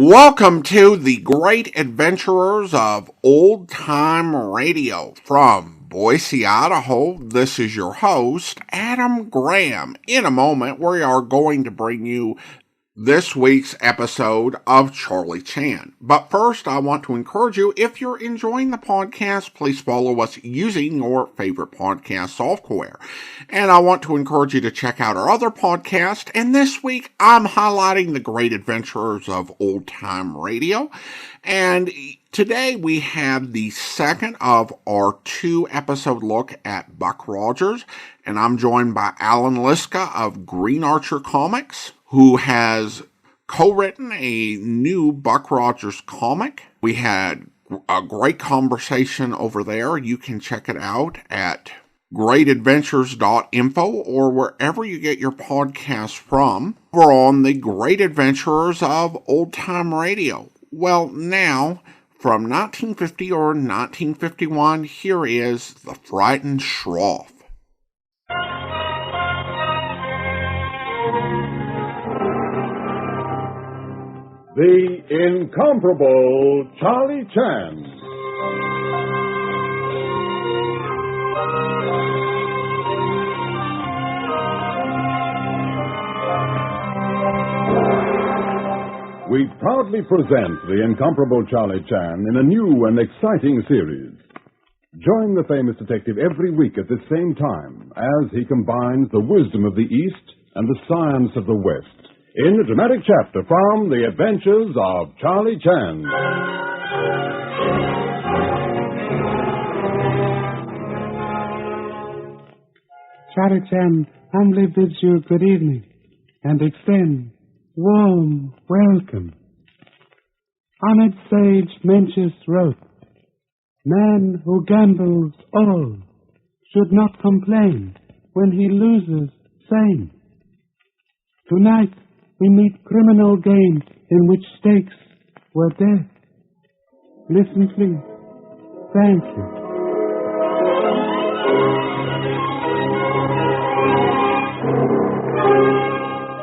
Welcome to the Great Adventurers of Old Time Radio. From Boise, Idaho, this is your host, Adam Graham. In a moment, we are going to bring you this week's episode of Charlie Chan. But first, I want to encourage you, if you're enjoying the podcast, please follow us using your favorite podcast software. And I want to encourage you to check out our other podcast. And this week, I'm highlighting the Great Adventurers of Old Time Radio. And today we have the second of our 2-episode look at Buck Rogers. And I'm joined by Alan Liska of Green Archer Comics, who has co-written a new Buck Rogers comic. We had a great conversation over there. You can check it out at greatadventures.info or wherever you get your podcasts from. We're on the Great Adventurers of Old Time Radio. Well, now, from 1950 or 1951, here is The Frightened Shroff. The incomparable Charlie Chan. We proudly present the incomparable Charlie Chan in a new and exciting series. Join the famous detective every week at the same time as he combines the wisdom of the East and the science of the West in a dramatic chapter from The Adventures of Charlie Chan. Charlie Chan humbly bids you good evening and extend warm welcome. Honored sage Mencius wrote, "Man who gambles all should not complain when he loses same." Tonight we meet criminal game in which stakes were death. Listen, please. Thank you.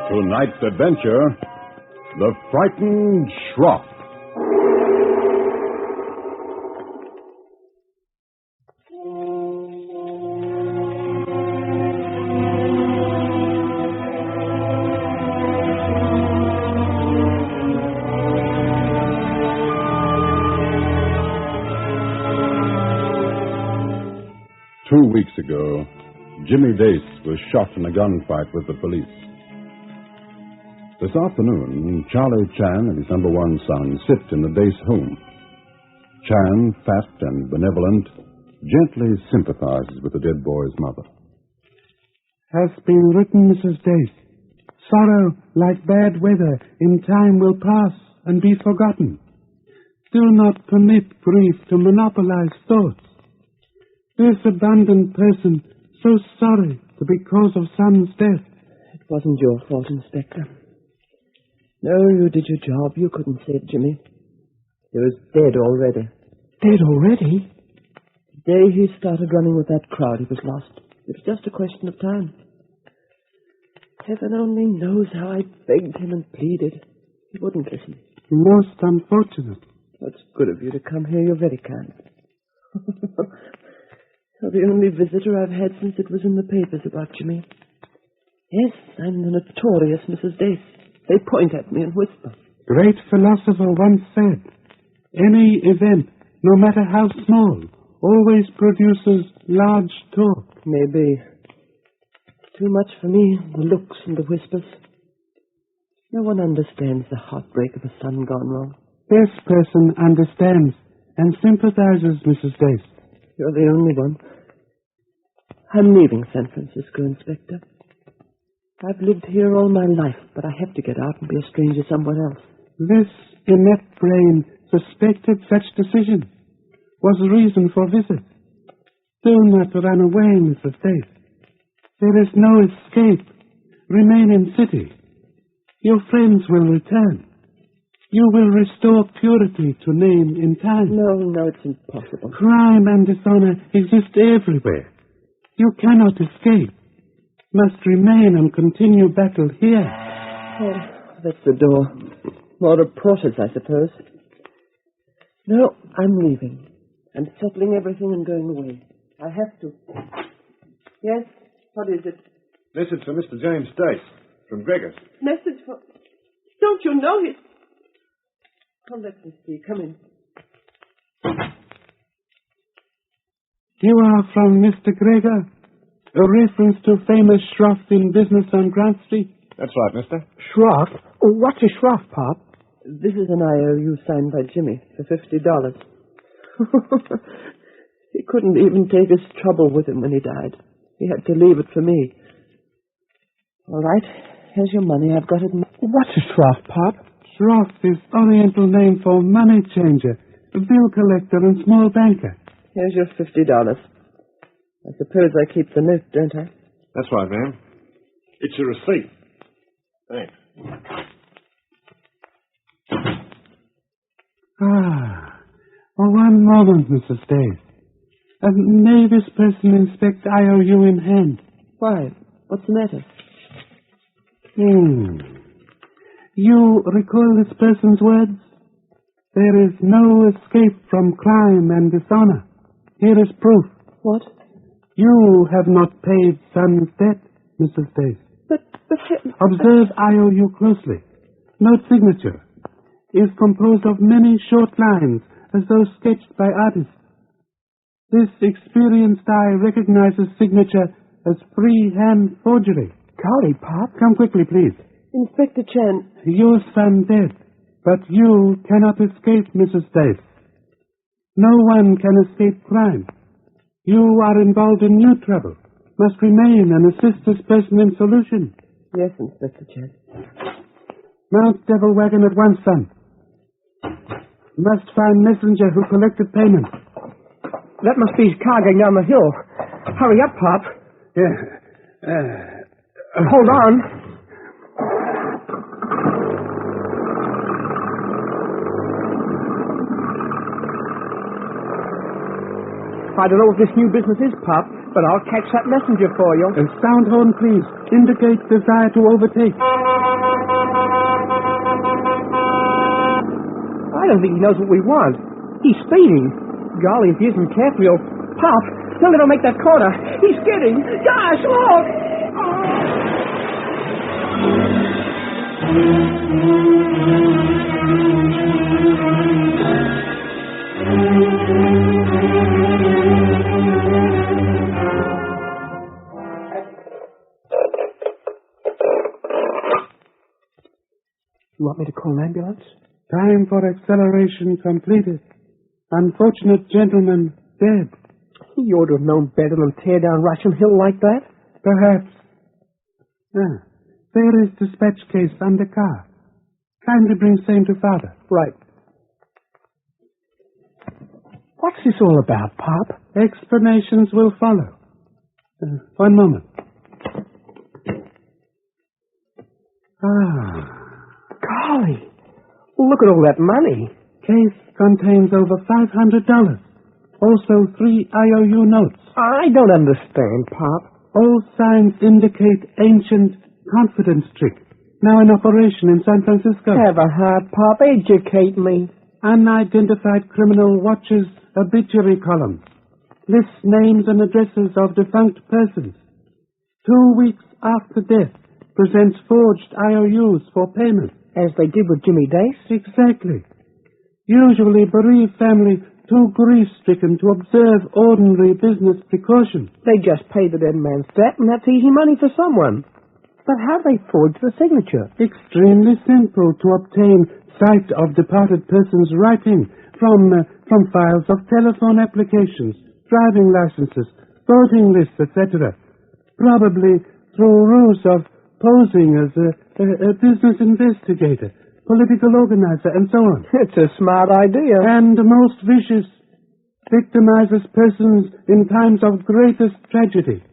Tonight's adventure, The Frightened Shroff. Two weeks ago, Jimmy Dace was shot in a gunfight with the police. This afternoon, Charlie Chan and his number one son sit in the Dace home. Chan, fat and benevolent, gently sympathizes with the dead boy's mother. Has been written, Mrs. Dace. Sorrow, like bad weather, in time will pass and be forgotten. Do not permit grief to monopolize thoughts. This abandoned person, so sorry to be cause of son's death. It wasn't your fault, Inspector. No, you did your job. You couldn't save Jimmy. He was dead already. Dead already? The day he started running with that crowd, he was lost. It was just a question of time. Heaven only knows how I begged him and pleaded. He wouldn't listen. Most unfortunate. That's good of you to come here. You're very kind. You're the only visitor I've had since it was in the papers about Jimmy. Yes, I'm the notorious Mrs. Dace. They point at me and whisper. Great philosopher once said, any event, no matter how small, always produces large talk. Maybe. Too much for me, the looks and the whispers. No one understands the heartbreak of a son gone wrong. This person understands and sympathizes, Mrs. Dace. You're the only one. I'm leaving San Francisco, Inspector. I've lived here all my life, but I have to get out and be a stranger somewhere else. This inept brain suspected such decision. Was reason for visit. Do not run away, Mrs. Dace. There is no escape. Remain in city. Your friends will return. You will restore purity to name in time. No, it's impossible. Crime and dishonor exist everywhere. You cannot escape. Must remain and continue battle here. Oh, that's the door. More reporters, I suppose. No, I'm leaving. I'm settling everything and going away. I have to. Yes? What is it? Message for Mr. James Stace from Gregor's. Message for... Don't you know his... Oh, let me see. Come in. You are from Mr. Gregor? A reference to famous Shroff in business on Grant Street? That's right, mister. Shroff? What's a Shroff, Pop? This is an IOU signed by Jimmy for $50. He couldn't even take his trouble with him when he died. He had to leave it for me. All right, here's your money. I've got it. What's a Shroff, Pop? Shroff is Oriental name for money changer, bill collector and small banker. Here's your $50. I suppose I keep the note, don't I? That's right, ma'am. It's your receipt. Thanks. One moment, Mrs. Stace. May this person inspect IOU in hand? Why? What's the matter? You recall this person's words? There is no escape from crime and dishonor. Here is proof. What? You have not paid son's debt, Mrs. Stace. But... Observe IOU closely. Note signature. Is composed of many short lines, as though sketched by artists. This experienced eye recognizes signature as freehand forgery. Golly, Pop. Come quickly, please. Inspector Chan. Your son dead, but you cannot escape, Mrs. Stace. No one can escape crime. You are involved in new trouble. Must remain and assist this person in solution. Yes, Inspector Chan. Mount Devil Wagon at once, son. Must find messenger who collected payment. That must be his car going down the hill. Hurry up, Pop. Yeah. Hold on. I don't know what this new business is, Pop, but I'll catch that messenger for you. Sound horn, please. Indicate desire to overtake. I don't think he knows what we want. He's speeding. Golly, if he isn't careful, he'll... Pop, don't let him make that corner. He's skidding. Gosh, look! You want me to call an ambulance? Time for acceleration completed. Unfortunate gentleman dead. He ought to have known better than tear down Russian Hill like that. Perhaps. There is dispatch case under car. Kindly bring same to father. Right. What's this all about, Pop? Explanations will follow. One moment. Golly. Look at all that money. Case contains over $500. Also 3 IOU notes. I don't understand, Pop. All signs indicate ancient confidence trick. Now in operation in San Francisco. Have a heart, Pop. Educate me. Unidentified criminal watches obituary columns. Lists names and addresses of defunct persons. 2 weeks after death, presents forged IOUs for payment. As they did with Jimmy Dace? Exactly. Usually bereaved family too grief-stricken to observe ordinary business precautions. They just pay the dead man's debt, and that's easy money for someone. But how do they forge the signature? Extremely simple to obtain sight of departed person's writing from files of telephone applications, driving licenses, voting lists, etc. Probably through ruse of posing as a business investigator, political organizer, and so on. It's a smart idea. And most vicious, victimizes persons in times of greatest tragedy.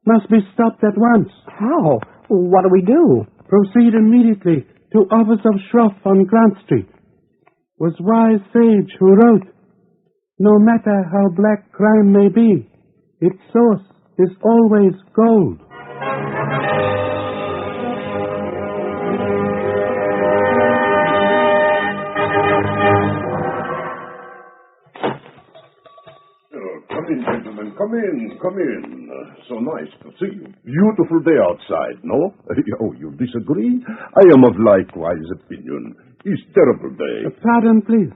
Must be stopped at once. How? What do we do? Proceed immediately to office of Shroff on Grant Street. Was wise sage who wrote, no matter how black crime may be, its source is always gold. Come in, come in. So nice to see you. Beautiful day outside, no? Oh, you disagree? I am of likewise opinion. It's terrible day. Pardon, please.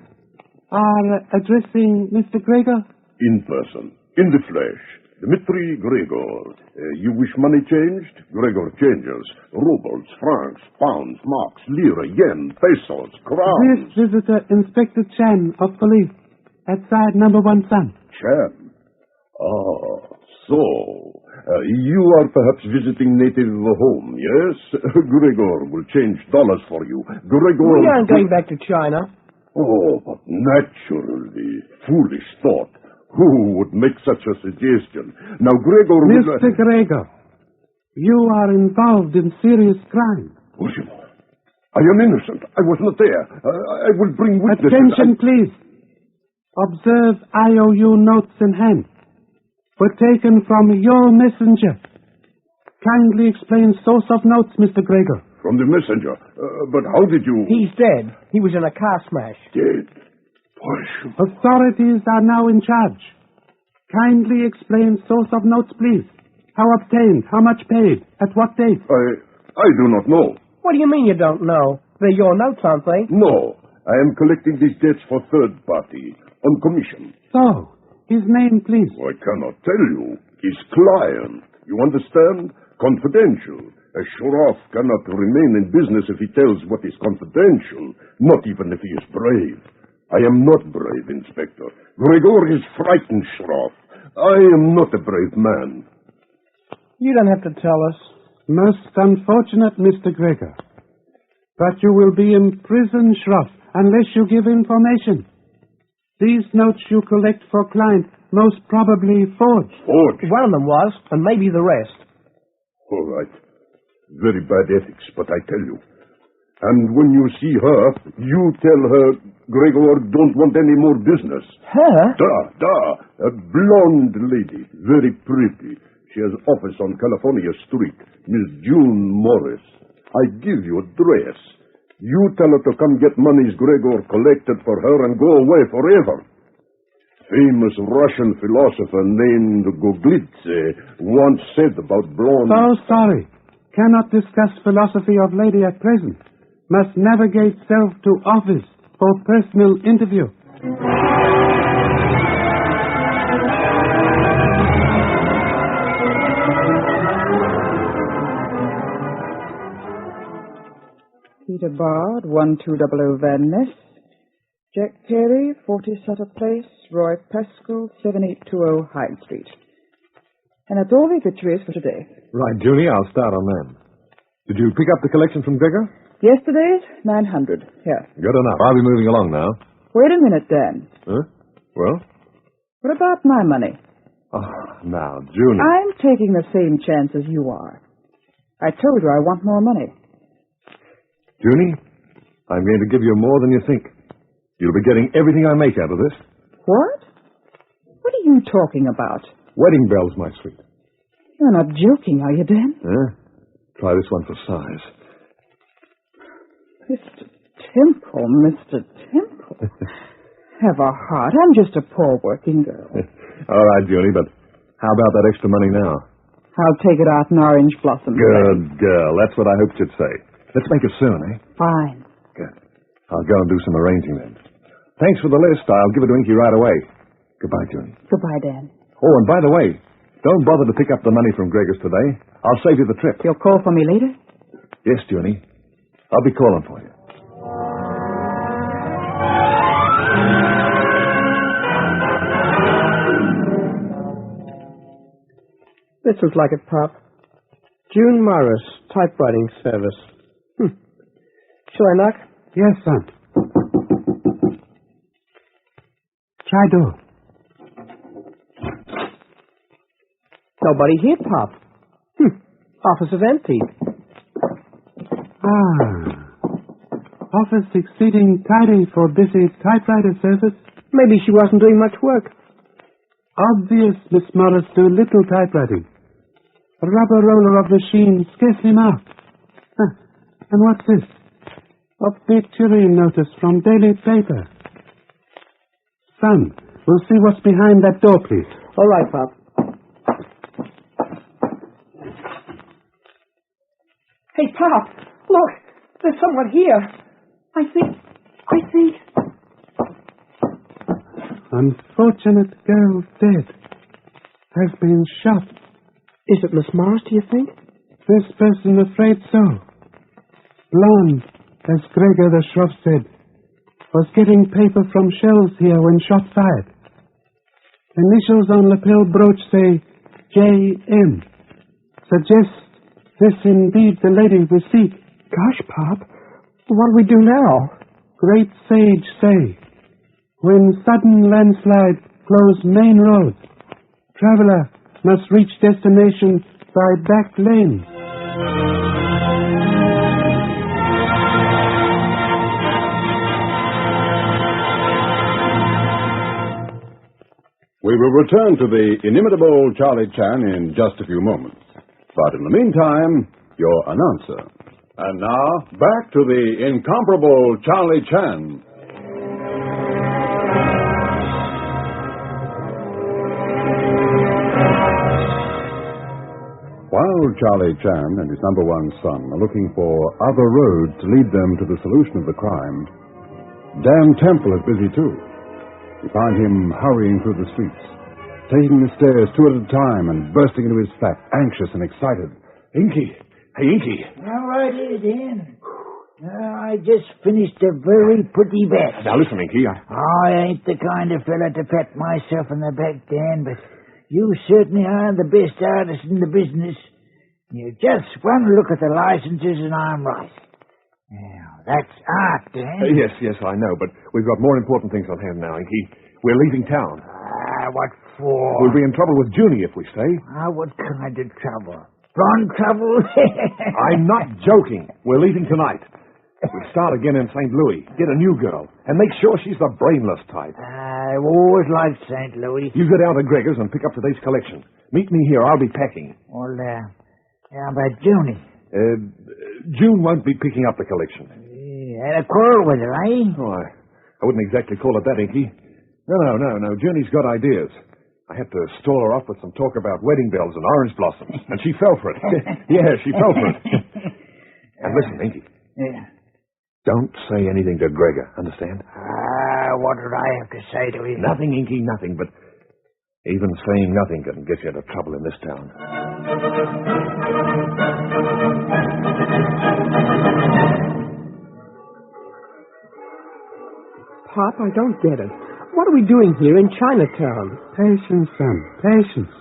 Are addressing Mr. Gregor? In person, in the flesh. Dmitri Gregor. You wish money changed? Gregor changes. Rubles, francs, pounds, marks, lira, yen, pesos, crowns. This visitor, Inspector Chan of police, at side number 1 son. Chan. So. You are perhaps visiting native home, yes? Gregor will change dollars for you. Gregor... We aren't going back to China. Oh, but naturally. Foolish thought. Who would make such a suggestion? Now, Gregor will... Mr. Gregor, you are involved in serious crime. I am innocent. I was not there. I will bring witnesses. Attention, please. Observe IOU notes in hand. Were taken from your messenger. Kindly explain source of notes, Mr. Gregor. From the messenger? But how did you... He's dead. He was in a car smash. Dead? Authorities are now in charge. Kindly explain source of notes, please. How obtained? How much paid? At what date? I do not know. What do you mean you don't know? They're your notes, aren't they? No. I am collecting these debts for third party, on commission. So, his name, please. I cannot tell you. His client. You understand? Confidential. A Shroff cannot remain in business if he tells what is confidential, not even if he is brave. I am not brave, Inspector. Gregor is frightened, Shroff. I am not a brave man. You don't have to tell us. Most unfortunate, Mr. Gregor. But you will be imprisoned, Shroff, unless you give information. These notes you collect for client most probably forged. Forged? One of them was, and maybe the rest. All right. Very bad ethics, but I tell you. And when you see her, you tell her Gregor don't want any more business. Her? A blonde lady, very pretty. She has office on California Street, Miss June Morris. I give you address. You tell her to come get monies Gregor collected for her and go away forever. Famous Russian philosopher named Goglitze once said about blonde... So sorry. Cannot discuss philosophy of lady at present. Must navigate self to office for personal interview. Peter Bard, 1200 Van Ness. Jack Perry, 40 Sutter Place, Roy Pascal, 7820 Hyde Street. And that's all the obituaries for today. Right, Julie, I'll start on them. Did you pick up the collection from Gregor? Yesterday's, 900. Here. Good enough. I'll be moving along now. Wait a minute, Dan. Huh? Well? What about my money? Oh, now, Julie. I'm taking the same chance as you are. I told you I want more money. Julie, I'm going to give you more than you think. You'll be getting everything I make out of this. What? What are you talking about? Wedding bells, my sweet. You're not joking, are you, Dan? Try this one for size. Mr. Temple. Have a heart. I'm just a poor working girl. All right, Julie, but how about that extra money now? I'll take it out in orange blossom. Good girl. That's what I hoped you'd say. Let's make it soon, eh? Fine. Good. I'll go and do some arranging then. Thanks for the list. I'll give it to Inky right away. Goodbye, Julie. Goodbye, Dan. Oh, and by the way, don't bother to pick up the money from Gregor's today. I'll save you the trip. You'll call for me later? Yes, Julie. I'll be calling for you. This was like it, Pop. June Morris, typewriting service. Shall I knock? Yes, son. Try door. Nobody here, Pop. Office is empty. Office exceeding tidy for busy typewriter service. Maybe she wasn't doing much work. Obvious Miss Morris do little typewriting. A rubber roller of machine scarcely marked. And what's this? Obituary notice from daily paper. Son, we'll see what's behind that door, please. All right, Pop. Pop, look, there's someone here. I think. Unfortunate girl dead. Has been shot. Is it Miss Morris, do you think? This person afraid so. Blonde, as Gregor the Shroff said, was getting paper from shells here when shot fired. Initials on lapel brooch say J.M. Suggest this indeed the lady we seek. Gosh, Pop, what do we do now? Great sage say, when sudden landslide close main road, traveler must reach destination by back lane. We will return to the inimitable Charlie Chan in just a few moments. But in the meantime, your announcer. And now, back to the incomparable Charlie Chan. While Charlie Chan and his number one son are looking for other roads to lead them to the solution of the crime, Dan Temple is busy too. You find him hurrying through the streets, taking the stairs two at a time and bursting into his flat, anxious and excited. Inky! Hey, Inky! All right, here, Dan. I just finished a very pretty bet. Now, listen, Inky, I ain't the kind of fella to pat myself on the back, Dan, but you certainly are the best artist in the business. You just one look at the licenses and I'm right. Now, that's art, Dan. Yes, I know, but we've got more important things on hand now, Inky. We're leaving town. What for? We'll be in trouble with Junie if we stay. What kind of trouble? Blonde trouble? I'm not joking. We're leaving tonight. We'll start again in St. Louis, get a new girl, and make sure she's the brainless type. I've always liked St. Louis. You go down to Gregor's and pick up today's collection. Meet me here. I'll be packing. Well, how about Junie? June won't be picking up the collection. Had a quarrel with her, eh? Oh, I wouldn't exactly call it that, Inky. No. Junie's got ideas. I had to stall her off with some talk about wedding bells and orange blossoms, and she fell for it. Yeah, she fell for it. And listen, Inky. Yeah. Don't say anything to Gregor, understand? What did I have to say to him? Nothing, Inky, nothing, but even saying nothing can get you into trouble in this town. Pop, I don't get it. What are we doing here in Chinatown? Patience, son, patience.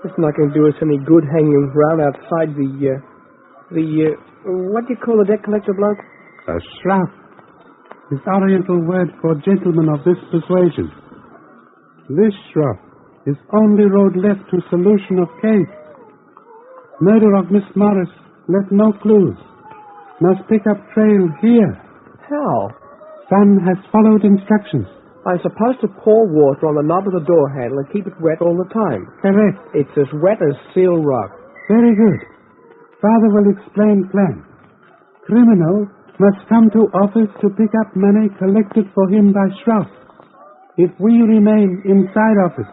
It's not going to do us any good hanging around outside what do you call a debt collector bloke? A Shroff is Oriental word for gentleman of this persuasion. This Shroff is only road left to solution of case. Murder of Miss Morris left no clues. Must pick up trail here. How? Son has followed instructions. I'm supposed to pour water on the knob of the door handle and keep it wet all the time. Correct. It's as wet as seal rock. Very good. Father will explain plan. Criminal must come to office to pick up money collected for him by Shroff. If we remain inside office,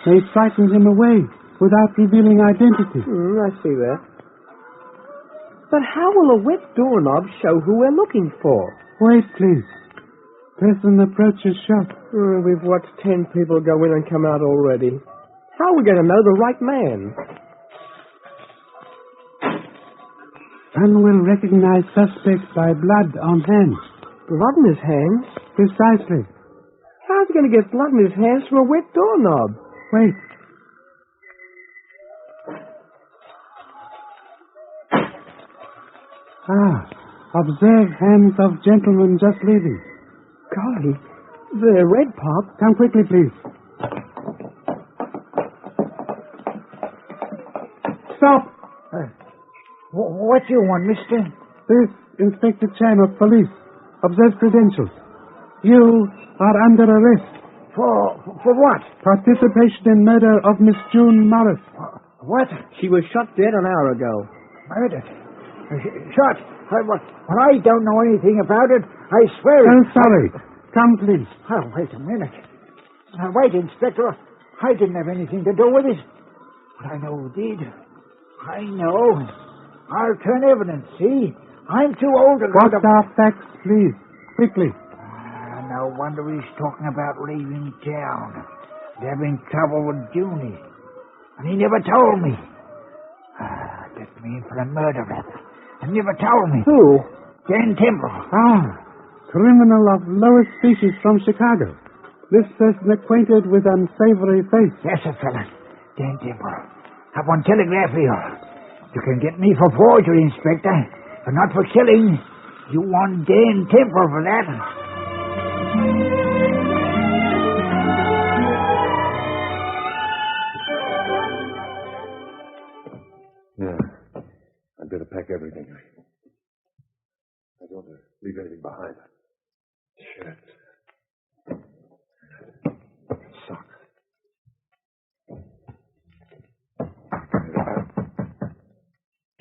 may frighten him away without revealing identity. I see that. But how will a wet doorknob show who we're looking for? Wait, please. Person approaches shop. We've watched 10 people go in and come out already. How are we going to know the right man? Son will recognize suspect by blood on hands. Blood in his hands? Precisely. How's he going to get blood in his hands from a wet doorknob? Wait. Observe hands of gentleman just leaving. Golly, they're red, Pop. Come quickly, please. Stop! What you want, mister? This Inspector Chan of Police. Observe credentials. You are under arrest. For what? Participation in murder of Miss June Morris. What? She was shot dead an hour ago. Murdered? Shot? I don't know anything about it. I swear it. I'm sorry. Come, please. Oh, wait a minute. Now, wait, Inspector. I didn't have anything to do with it. But I know who did. I know. I'll turn evidence, see? I'm too old to go What's to... our facts, please? Quickly. No wonder he's talking about leaving town. Having trouble with Junie. And he never told me. Get me in for a murder rap. And never told me. Who? Dan Temple. Criminal of lowest species from Chicago. This person acquainted with unsavory face. That's a fella. Dan Temple. Up on telegraph here. You can get me for forgery, Inspector, but not for killing. You want Dan Temple for that. Yeah. I'd better pack everything. I don't want to leave anything behind. Shirt. Socks.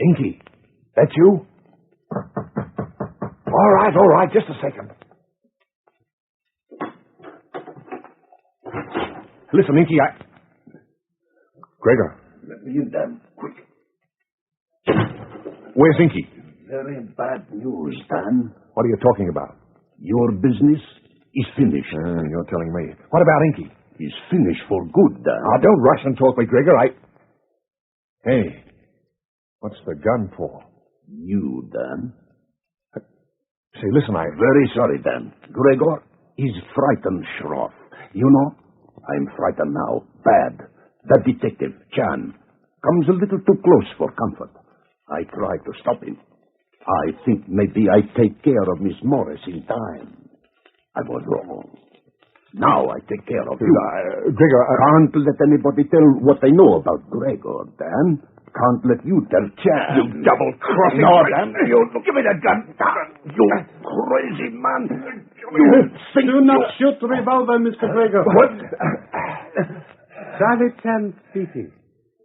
Inky, that's you? All right, just a second. Listen, Inky, Gregor. Let me in, Dan, quick. Where's Inky? Very bad news, Dan. What are you talking about? Your business is finished. You're telling me. What about Inky? Is finished for good, Dan. Don't rush and talk me, Gregor. Hey, what's the gun for? You, Dan. Say, listen, Very sorry, Dan. Gregor is frightened, Shroff. You know, I'm frightened now. Bad. The detective, Chan, comes a little too close for comfort. I try to stop him. I think maybe I take care of Miss Morris in time. I was wrong. Now I take care of you. Gregor, Can't let anybody tell what they know about Gregor, Dan. Can't let you tell Chan. You double-crossing... No, Dan. You give me that gun. You crazy man. You think Do not shoot the revolver, Mr. Gregor. What? Charlie Chan speaking.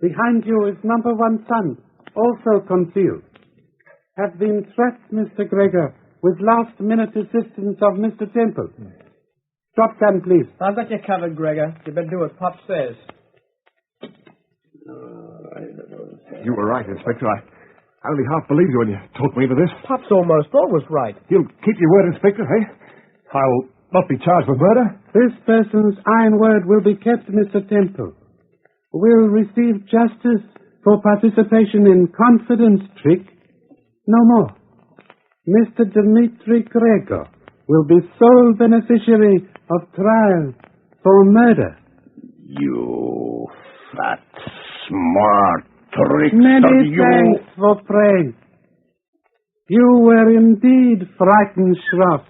Behind you is number one son, also concealed. Have been threats, Mr. Gregor, with last-minute assistance of Mr. Temple. Drop gun, please. I've got you covered, Gregor. You better do what Pop says. You were right, Inspector. I only half believed you when you told me into this. Pop's almost always right. You'll keep your word, Inspector, eh? I'll not be charged with murder. This person's iron word will be kept, Mr. Temple. Will receive justice for participation in confidence trick. No more. Mr. Dmitri Gregor will be sole beneficiary of trial for murder. You fat, smart trickster, Many you... thanks for praise. You were indeed frightened, Shroff.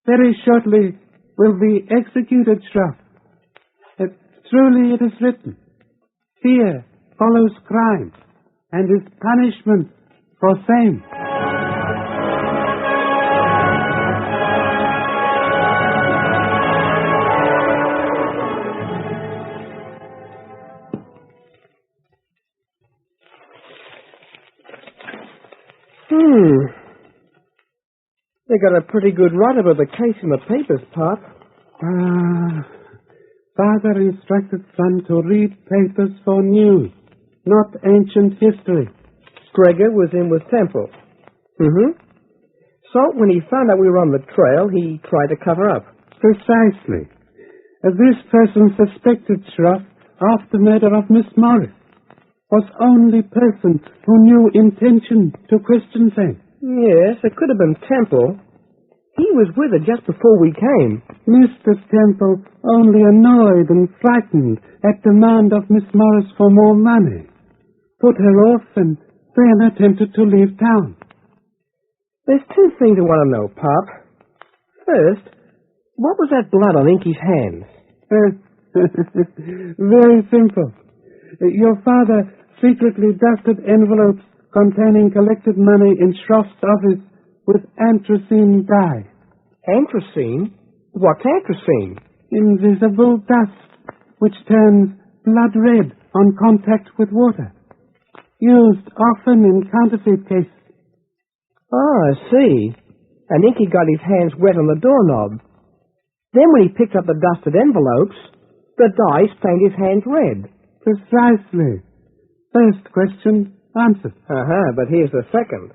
Very shortly will be executed, Shroff. Truly it is written, fear follows crime, and is punishment for same. They got a pretty good run about the case in the papers, Pop. Father instructed son to read papers for news, not ancient history. Gregor was in with Temple. So when he found out we were on the trail, he tried to cover up. Precisely. This person suspected Shroff of the murder of Miss Morris. Was only person who knew intention to question things. Yes, it could have been Temple. He was with her just before we came. Mr. Temple only annoyed and frightened at demand of Miss Morris for more money. Put her off and then attempted to leave town. There's two things I want to know, Pop. First, what was that blood on Inky's hands? Very simple. Your father secretly dusted envelopes containing collected money in Shroff's office with anthracene dye. Anthracene? What's anthracene? Invisible dust, which turns blood red on contact with water. Used often in counterfeit cases. Oh, I see. And Inky got his hands wet on the doorknob. Then when he picked up the dusted envelopes, the dye stained his hands red. Precisely. First question, Answer. But here's the second.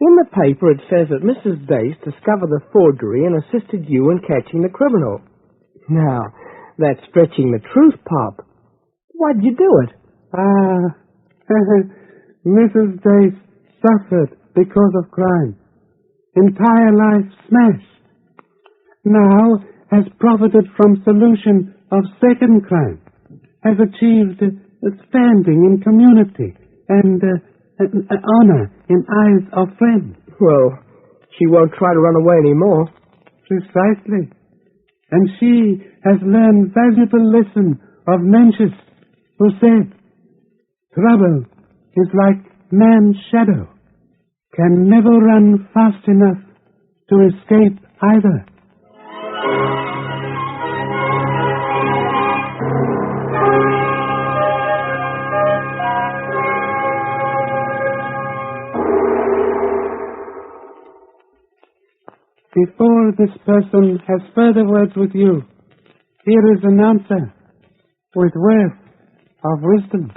In the paper it says that Mrs. Dace discovered the forgery and assisted you in catching the criminal. Now, that's stretching the truth, Pop. Why'd you do it? Mrs. Dace suffered because of crime. Entire life smashed. Now has profited from solution of second crime. Has achieved a standing in community and honor in eyes of friends. Well, she won't try to run away anymore. Precisely. And she has learned valuable lesson of Mencius, who said, trouble is like man's shadow, can never run fast enough to escape either. Before this person has further words with you, here is an answer with words of wisdom.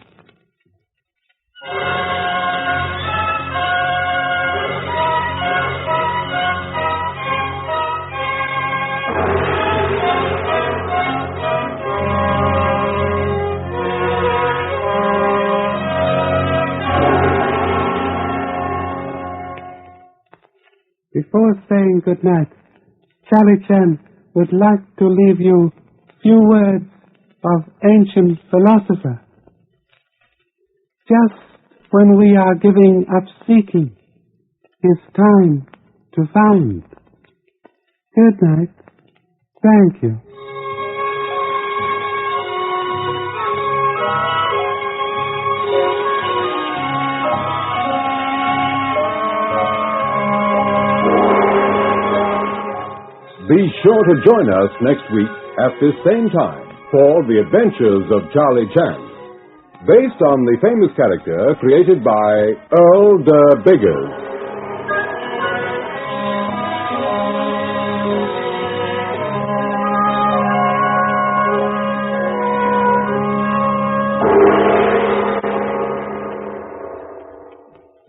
Before saying good night, Charlie Chan would like to leave you few words of ancient philosopher. Just when we are giving up seeking, it's time to find. Good night. Thank you. Be sure to join us next week at this same time for The Adventures of Charlie Chan, based on the famous character created by Earl de Biggers.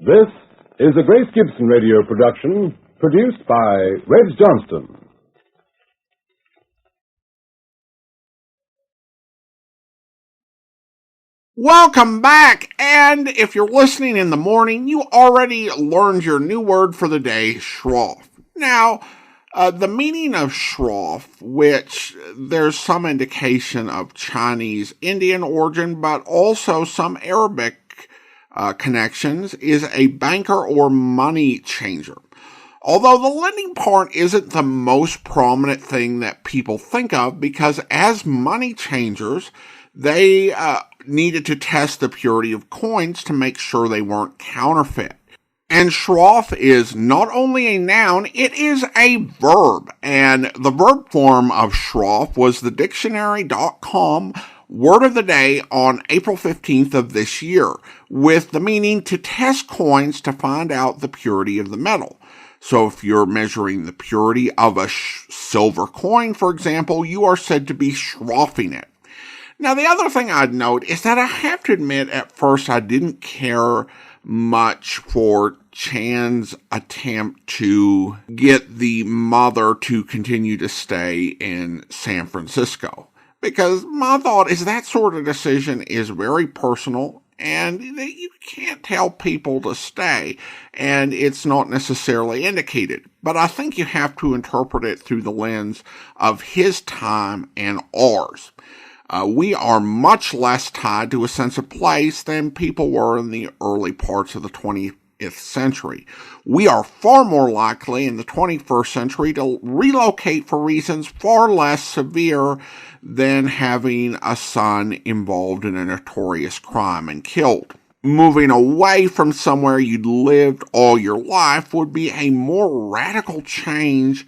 This is a Grace Gibson radio production produced by Rees Johnston. Welcome back, and if you're listening in the morning, you already learned your new word for the day, Shroff. Now, the meaning of Shroff, which there's some indication of Chinese Indian origin, but also some Arabic connections, is a banker or money changer. Although the lending part isn't the most prominent thing that people think of, because as money changers, they needed to test the purity of coins to make sure they weren't counterfeit. And Shroff is not only a noun, it is a verb. And the verb form of Shroff was the dictionary.com word of the day on April 15th of this year, with the meaning to test coins to find out the purity of the metal. So if you're measuring the purity of a silver coin, for example, you are said to be shroffing it. Now, the other thing I'd note is that I have to admit at first I didn't care much for Chan's attempt to get the mother to continue to stay in San Francisco. Because my thought is that sort of decision is very personal, and you can't tell people to stay, and it's not necessarily indicated. But I think you have to interpret it through the lens of his time and ours. We are much less tied to a sense of place than people were in the early parts of the 20th century. We are far more likely in the 21st century to relocate for reasons far less severe than having a son involved in a notorious crime and killed. Moving away from somewhere you'd lived all your life would be a more radical change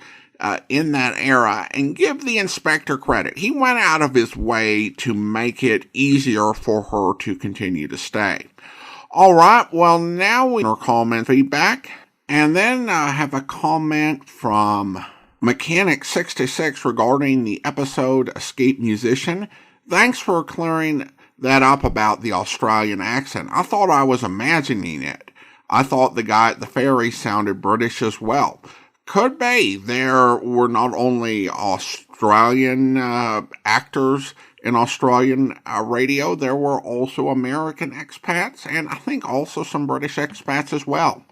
in that era, and give the inspector credit. He went out of his way to make it easier for her to continue to stay. All right, well, now we have comment feedback, and then have a comment from Mechanic66 regarding the episode Escape Musician. Thanks for clearing that up about the Australian accent. I thought I was imagining it. I thought the guy at the ferry sounded British as well. Could be. There were not only Australian actors in Australian radio, there were also American expats, and I think also some British expats as well.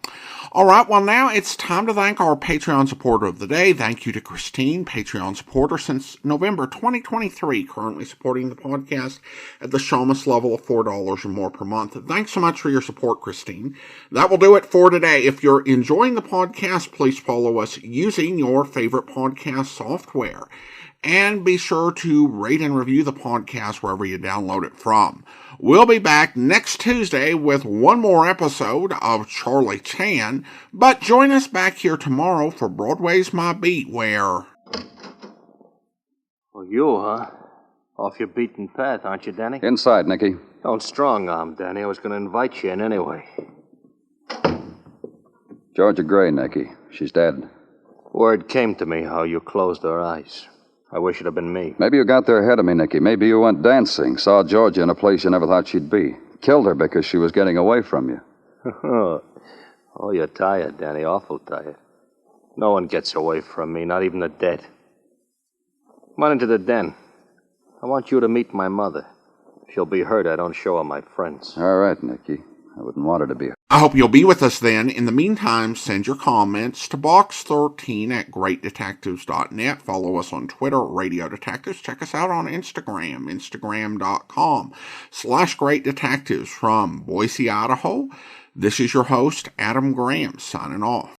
All right, well, now it's time to thank our Patreon supporter of the day. Thank you to Christine, Patreon supporter since November 2023, currently supporting the podcast at the Shamus level of $4 or more per month. Thanks so much for your support, Christine. That will do it for today. If you're enjoying the podcast, please follow us using your favorite podcast software. And be sure to rate and review the podcast wherever you download it from. We'll be back next Tuesday with one more episode of Charlie Chan, but join us back here tomorrow for Broadway's My Beat, where... Well, you, huh? Off your beaten path, aren't you, Danny? Inside, Nicky. Don't strong-arm, Danny. I was going to invite you in anyway. Georgia Gray, Nicky. She's dead. Word came to me how you closed her eyes. I wish it had been me. Maybe you got there ahead of me, Nicky. Maybe you went dancing, saw Georgia in a place you never thought she'd be. Killed her because she was getting away from you. Oh, you're tired, Danny. Awful tired. No one gets away from me, not even the dead. Come on into the den. I want you to meet my mother. She'll be hurt I don't show her my friends. All right, Nicky. I wouldn't want her to be. I hope you'll be with us then. In the meantime, send your comments to box13 at greatdetectives.net. Follow us on Twitter, Radio Detectives. Check us out on Instagram, instagram.com/greatdetectives. From Boise, Idaho, this is your host, Adam Graham, signing off.